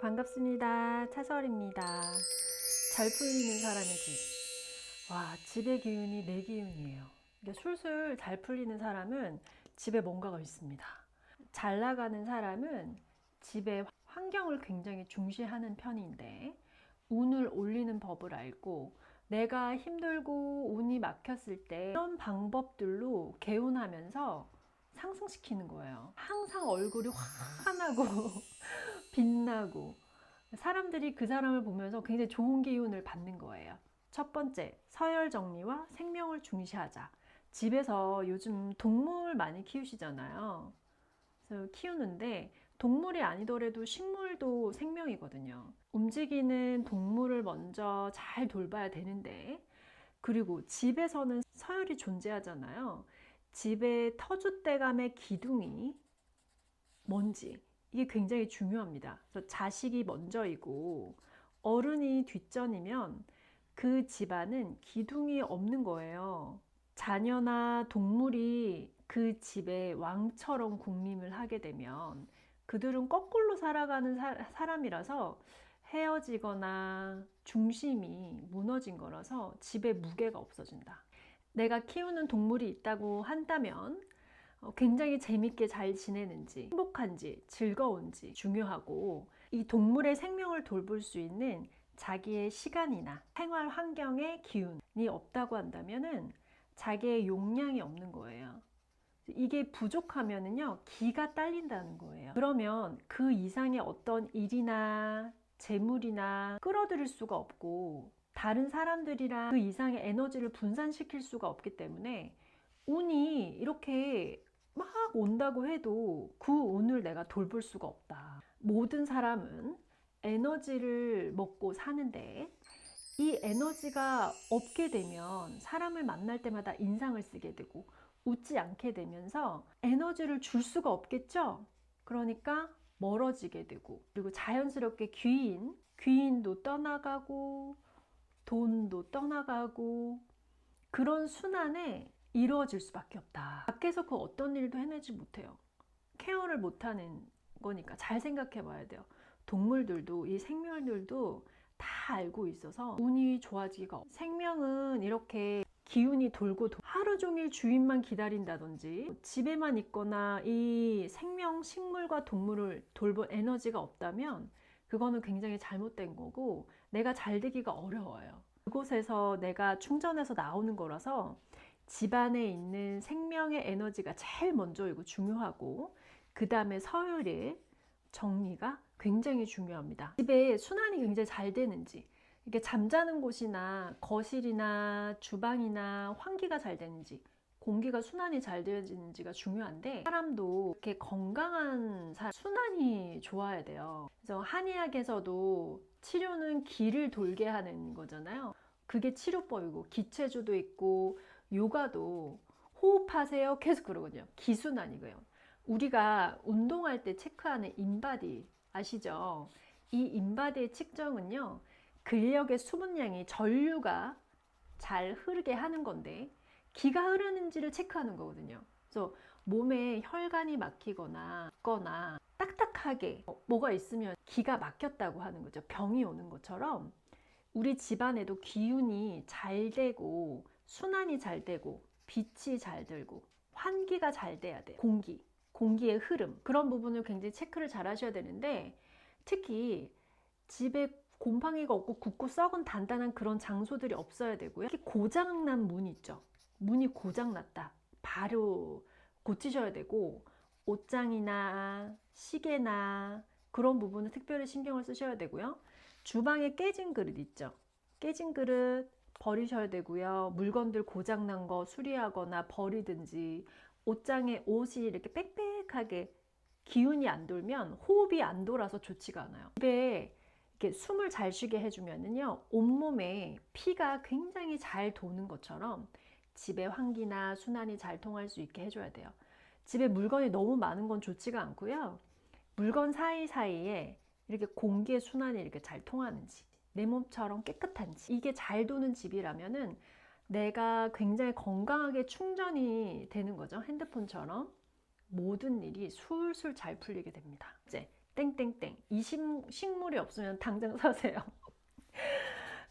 반갑습니다. 차설입니다. 잘 풀리는 사람의 집. 와, 집의 기운이 내 기운이에요. 근데 술술 잘 풀리는 사람은 집에 뭔가가 있습니다. 잘 나가는 사람은 집의 환경을 굉장히 중시하는 편인데, 운을 올리는 법을 알고 내가 힘들고 운이 막혔을 때 이런 방법들로 개운하면서 상승시키는 거예요. 항상 얼굴이 환하고 빛나고 사람들이 그 사람을 보면서 굉장히 좋은 기운을 받는 거예요. 첫 번째, 서열 정리와 생명을 중시하자. 집에서 요즘 동물 많이 키우시잖아요. 그래서 키우는데 동물이 아니더라도 식물도 생명이거든요. 움직이는 동물을 먼저 잘 돌봐야 되는데, 그리고 집에서는 서열이 존재하잖아요. 집의 터줏대감의 기둥이 뭔지, 이게 굉장히 중요합니다. 그래서 자식이 먼저이고 어른이 뒷전이면 그 집안은 기둥이 없는 거예요. 자녀나 동물이 그 집에 왕처럼 군림을 하게 되면 그들은 거꾸로 살아가는 사람이라서 헤어지거나 중심이 무너진 거라서 집에 무게가 없어진다. 내가 키우는 동물이 있다고 한다면 굉장히 재밌게 잘 지내는지, 행복한지, 즐거운지 중요하고, 이 동물의 생명을 돌볼 수 있는 자기의 시간이나 생활 환경의 기운이 없다고 한다면은 자기의 용량이 없는 거예요. 이게 부족하면은요, 기가 딸린다는 거예요. 그러면 그 이상의 어떤 일이나 재물이나 끌어들일 수가 없고, 다른 사람들이랑 그 이상의 에너지를 분산시킬 수가 없기 때문에 운이 이렇게 막 온다고 해도 그 운을 내가 돌볼 수가 없다. 모든 사람은 에너지를 먹고 사는데, 이 에너지가 없게 되면 사람을 만날 때마다 인상을 쓰게 되고 웃지 않게 되면서 에너지를 줄 수가 없겠죠. 그러니까 멀어지게 되고, 그리고 자연스럽게 귀인도 떠나가고 돈도 떠나가고, 그런 순환에 이루어질 수밖에 없다. 밖에서 그 어떤 일도 해내지 못해요. 케어를 못하는 거니까. 잘 생각해 봐야 돼요. 동물들도, 이 생명들도 다 알고 있어서 운이 좋아지기가 없어요. 생명은 이렇게 기운이 돌고 하루 종일 주인만 기다린다든지, 집에만 있거나 이 생명, 식물과 동물을 돌볼 에너지가 없다면 그거는 굉장히 잘못된 거고, 내가 잘 되기가 어려워요. 그곳에서 내가 충전해서 나오는 거라서 집안에 있는 생명의 에너지가 제일 먼저이고 중요하고, 그 다음에 서열의 정리가 굉장히 중요합니다. 집에 순환이 굉장히 잘 되는지, 이게 잠자는 곳이나 거실이나 주방이나 환기가 잘 되는지, 공기가 순환이 잘 되어지는지가 중요한데, 사람도 이렇게 건강한 순환이 좋아야 돼요. 그래서 한의학에서도 치료는 기를 돌게 하는 거잖아요. 그게 치료법이고, 기체주도 있고 요가도 호흡하세요 계속 그러거든요. 기순환이고요. 우리가 운동할 때 체크하는 인바디 아시죠? 이 인바디의 측정은요, 근력의 수분량이 전류가 잘 흐르게 하는 건데, 기가 흐르는지를 체크하는 거거든요. 그래서 몸에 혈관이 막히거나 딱딱하게 뭐가 있으면 기가 막혔다고 하는 거죠. 병이 오는 것처럼 우리 집안에도 기운이 잘 되고 순환이 잘 되고 빛이 잘 들고 환기가 잘 돼야 돼요. 공기의 흐름, 그런 부분을 굉장히 체크를 잘 하셔야 되는데, 특히 집에 곰팡이가 없고 굳고 썩은 단단한 그런 장소들이 없어야 되고요. 특히 고장난 문 있죠. 문이 고장났다. 바로 고치셔야 되고, 옷장이나 시계나 그런 부분은 특별히 신경을 쓰셔야 되고요. 주방에 깨진 그릇 있죠. 깨진 그릇 버리셔야 되고요. 물건들 고장난 거 수리하거나 버리든지, 옷장에 옷이 이렇게 빽빽하게 기운이 안 돌면 호흡이 안 돌아서 좋지가 않아요. 집에 이렇게 숨을 잘 쉬게 해주면은요, 온몸에 피가 굉장히 잘 도는 것처럼 집의 환기나 순환이 잘 통할 수 있게 해줘야 돼요. 집에 물건이 너무 많은 건 좋지가 않고요. 물건 사이사이에 이렇게 공기의 순환이 이렇게 잘 통하는지, 내 몸처럼 깨끗한지, 이게 잘 도는 집이라면은 내가 굉장히 건강하게 충전이 되는 거죠. 핸드폰처럼 모든 일이 술술 잘 풀리게 됩니다. 이제 땡땡땡. 이 식물이 없으면 당장 사세요.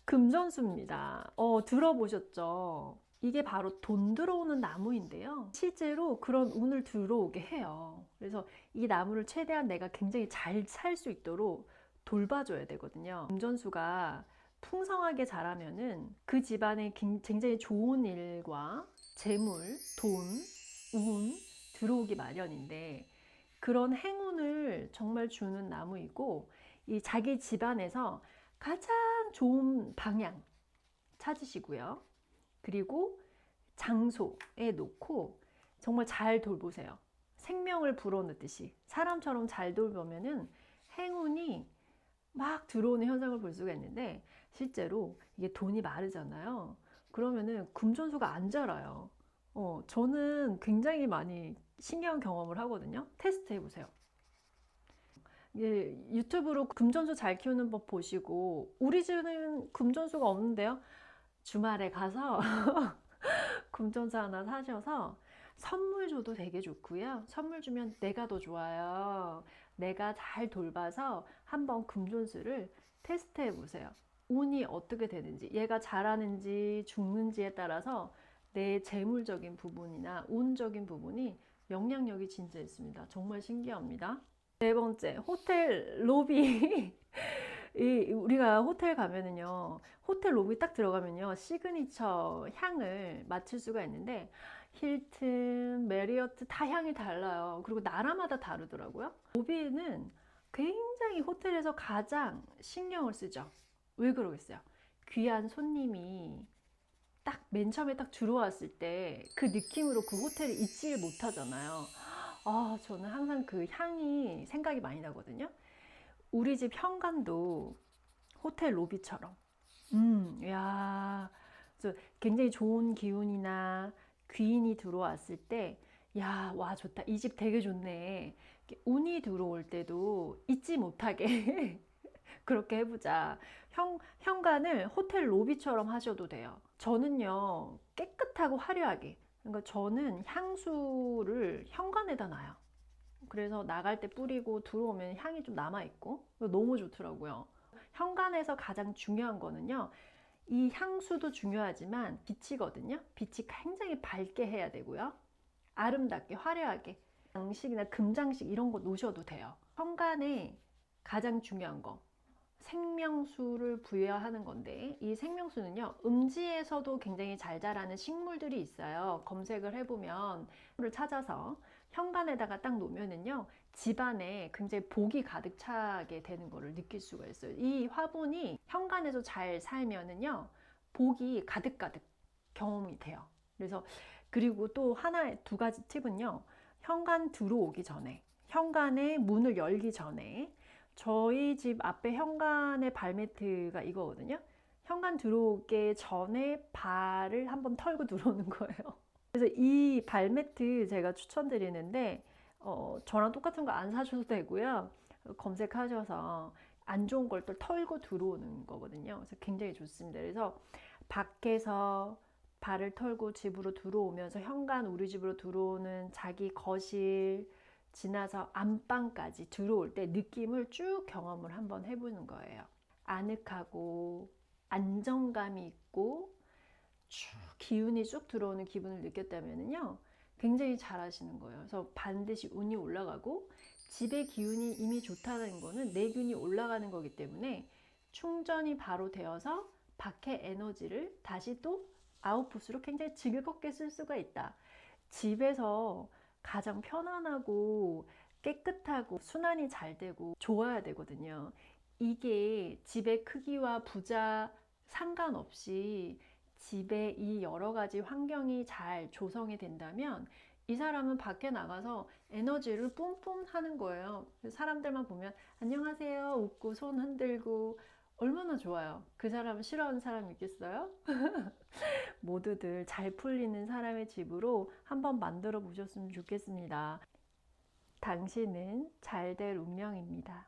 금전수입니다. 들어보셨죠? 이게 바로 돈 들어오는 나무인데요. 실제로 그런 운을 들어오게 해요. 그래서 이 나무를 최대한 내가 굉장히 잘 살 수 있도록 돌봐줘야 되거든요. 금전수가 풍성하게 자라면은 그 집안에 굉장히 좋은 일과 재물, 돈, 운 들어오기 마련인데, 그런 행운을 정말 주는 나무이고, 이 자기 집안에서 가장 좋은 방향 찾으시고요. 그리고 장소에 놓고 정말 잘 돌보세요. 생명을 불어넣듯이 사람처럼 잘 돌보면은 행운이 막 들어오는 현상을 볼 수가 있는데, 실제로 이게 돈이 마르잖아요. 그러면은 금전수가 안 자라요. 저는 굉장히 많이 신기한 경험을 하거든요. 테스트 해보세요. 유튜브로 금전수 잘 키우는 법 보시고, 우리 집은 금전수가 없는데요? 주말에 가서 금전수 하나 사셔서 선물 줘도 되게 좋고요. 선물 주면 내가 더 좋아요. 내가 잘 돌봐서 한번 금전수를 테스트해 보세요. 운이 어떻게 되는지, 얘가 잘하는지 죽는지에 따라서 내 재물적인 부분이나 운적인 부분이 영향력이 진짜 있습니다. 정말 신기합니다. 네 번째, 호텔 로비. 우리가 호텔 가면은요, 호텔 로비 딱 들어가면요, 시그니처 향을 맡을 수가 있는데, 힐튼, 메리어트 다 향이 달라요. 그리고 나라마다 다르더라고요. 로비는 굉장히 호텔에서 가장 신경을 쓰죠. 왜 그러겠어요? 귀한 손님이 딱 맨 처음에 딱 들어왔을 때 그 느낌으로 그 호텔을 잊지를 못하잖아요. 저는 항상 그 향이 생각이 많이 나거든요. 우리 집 현관도 호텔 로비처럼. 야, 그래서 굉장히 좋은 기운이나 귀인이 들어왔을 때, 야, 와, 좋다. 이 집 되게 좋네. 이렇게 운이 들어올 때도 잊지 못하게 그렇게 해보자. 현관을 호텔 로비처럼 하셔도 돼요. 저는요, 깨끗하고 화려하게. 그러니까 저는 향수를 현관에다 놔요. 그래서 나갈 때 뿌리고 들어오면 향이 좀 남아있고 너무 좋더라고요. 현관에서 가장 중요한 거는요, 이 향수도 중요하지만 빛이거든요. 빛이 굉장히 밝게 해야 되고요. 아름답게 화려하게 장식이나 금장식 이런 거 놓으셔도 돼요. 현관에 가장 중요한 거, 생명수를 부여하는 건데, 이 생명수는요, 음지에서도 굉장히 잘 자라는 식물들이 있어요. 검색을 해보면 를 찾아서 현관에다가 딱 놓으면은요, 집안에 굉장히 복이 가득 차게 되는 거를 느낄 수가 있어요. 이 화분이 현관에서 잘 살면은요, 복이 가득가득 경험이 돼요. 그래서, 그리고 또 하나, 두 가지 팁은요, 현관 들어오기 전에, 현관에 문을 열기 전에, 저희 집 앞에 현관의 발매트가 이거거든요. 현관 들어오기 전에 발을 한번 털고 들어오는 거예요. 그래서 이 발매트 제가 추천드리는데, 저랑 똑같은 거 안 사셔도 되고요. 검색하셔서 안 좋은 걸 또 털고 들어오는 거거든요. 그래서 굉장히 좋습니다. 그래서 밖에서 발을 털고 집으로 들어오면서 현관, 우리 집으로 들어오는 자기 거실 지나서 안방까지 들어올 때 느낌을 쭉 경험을 한번 해보는 거예요. 아늑하고 안정감이 있고 쭉 기운이 쭉 들어오는 기분을 느꼈다면요, 굉장히 잘 하시는 거예요. 그래서 반드시 운이 올라가고, 집의 기운이 이미 좋다는 거는 내 기운이 올라가는 거기 때문에 충전이 바로 되어서 밖의 에너지를 다시 또 아웃풋으로 굉장히 즐겁게 쓸 수가 있다. 집에서 가장 편안하고 깨끗하고 순환이 잘 되고 좋아야 되거든요. 이게 집의 크기와 부자 상관없이 집에 이 여러 가지 환경이 잘 조성이 된다면, 이 사람은 밖에 나가서 에너지를 뿜뿜 하는 거예요. 사람들만 보면 안녕하세요 웃고 손 흔들고 얼마나 좋아요. 그 사람을 싫어하는 사람이 있겠어요? 모두들 잘 풀리는 사람의 집으로 한번 만들어 보셨으면 좋겠습니다. 당신은 잘 될 운명입니다.